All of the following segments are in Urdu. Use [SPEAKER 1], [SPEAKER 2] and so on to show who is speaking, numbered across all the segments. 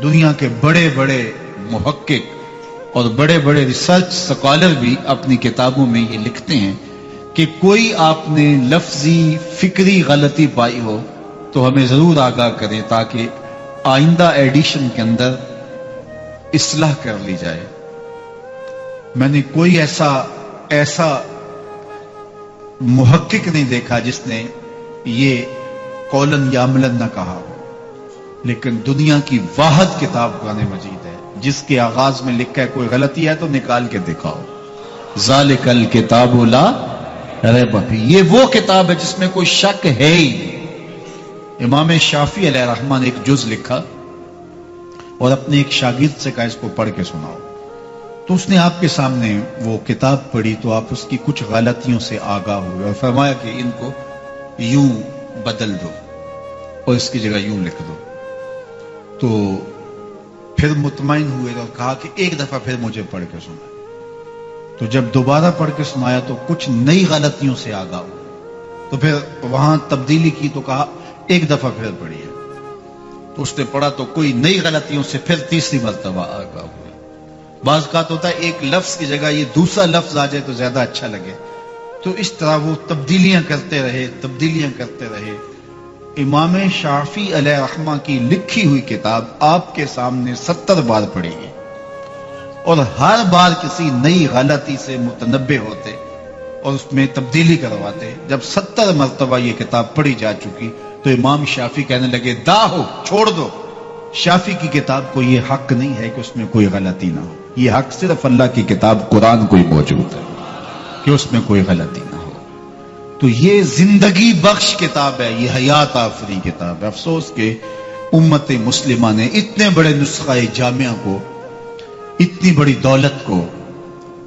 [SPEAKER 1] دنیا کے بڑے بڑے محقق اور بڑے بڑے ریسرچ سکالر بھی اپنی کتابوں میں یہ لکھتے ہیں کہ کوئی آپ نے لفظی فکری غلطی پائی ہو تو ہمیں ضرور آگاہ کریں تاکہ آئندہ ایڈیشن کے اندر اصلاح کر لی جائے۔ میں نے کوئی ایسا محقق نہیں دیکھا جس نے یہ قولن یا عملن نہ کہا ہو، لیکن دنیا کی واحد کتاب قرآن مجید ہے جس کے آغاز میں لکھا ہے کوئی غلطی ہے تو نکال کے دکھاؤ، ذالک الکتاب لا ریب فیہ، یہ وہ کتاب ہے جس میں کوئی شک ہے ہی نہیں۔ امام شافعی علیہ الرحمن نے ایک جز لکھا اور اپنے ایک شاگرد سے کہا اس کو پڑھ کے سناؤ، تو اس نے آپ کے سامنے وہ کتاب پڑھی تو آپ اس کی کچھ غلطیوں سے آگاہ ہوئے اور فرمایا کہ ان کو یوں بدل دو اور اس کی جگہ یوں لکھ دو۔ تو پھر مطمئن ہوئے اور کہا کہ ایک دفعہ پھر مجھے پڑھ کے سنا۔ تو جب دوبارہ پڑھ کے سنایا تو کچھ نئی غلطیوں سے آگاہ ہوئے، تو پھر وہاں تبدیلی کی تو کہا ایک دفعہ پھر پڑھیے۔ تو اس نے پڑھا تو کوئی نئی غلطیوں سے پھر تیسری مرتبہ آگاہ ہوئے۔ بعض اوقات ہوتا ہے ایک لفظ کی جگہ یہ دوسرا لفظ آ جائے تو زیادہ اچھا لگے، تو اس طرح وہ تبدیلیاں کرتے رہے۔ امام شافعی علیہ رحمہ کی لکھی ہوئی کتاب آپ کے سامنے 70 بار پڑھی گئی اور ہر بار کسی نئی غلطی سے متنبہ ہوتے اور اس میں تبدیلی کرواتے۔ جب 70 مرتبہ یہ کتاب پڑھی جا چکی تو امام شافعی کہنے لگے داہو، چھوڑ دو، شافعی کی کتاب کو یہ حق نہیں ہے کہ اس میں کوئی غلطی نہ ہو، یہ حق صرف اللہ کی کتاب قرآن کو ہی موجود ہے کہ اس میں کوئی غلطی نہ ہو۔ تو یہ زندگی بخش کتاب ہے، یہ حیات آفری کتاب ہے۔ افسوس کہ امت مسلمہ نے اتنے بڑے نسخہ جامعہ کو، اتنی بڑی دولت کو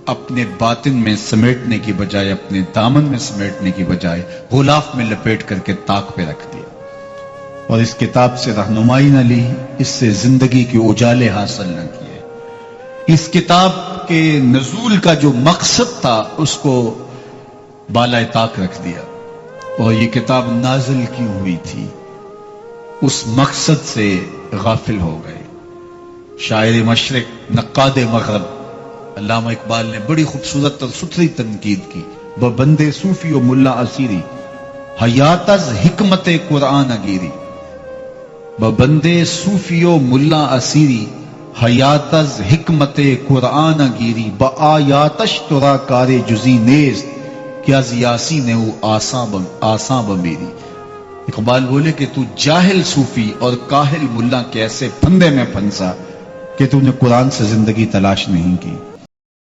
[SPEAKER 1] اپنے باطن میں سمیٹنے کی بجائے، اپنے دامن میں سمیٹنے کی بجائے غلاف میں لپیٹ کر کے طاق پہ رکھ دیا اور اس کتاب سے رہنمائی نہ لی، اس سے زندگی کے اجالے حاصل نہ کیے۔ اس کتاب کے نزول کا جو مقصد تھا اس کو بالائے طاق رکھ دیا، اور یہ کتاب نازل کیوں ہوئی تھی اس مقصد سے غافل ہو گئے۔ شاعر مشرق، نقاد مغرب علامہ اقبال نے بڑی خوبصورت اور ستھری تنقید کی، بندے صوفی و ملا اسیری حیات از حکمت قرآن گیری، بندے صوفی و ملا اسیری حیات از حکمت قرآن گیری، با آیاتش ترا کار جزی نیست کہ از یاسین او آساں بمیری۔ اقبال بولے کہ تو جاہل صوفی اور کاہل ملا کے ایسے پھندے میں پھنسا کہ تو نے قرآن سے زندگی تلاش نہیں کی۔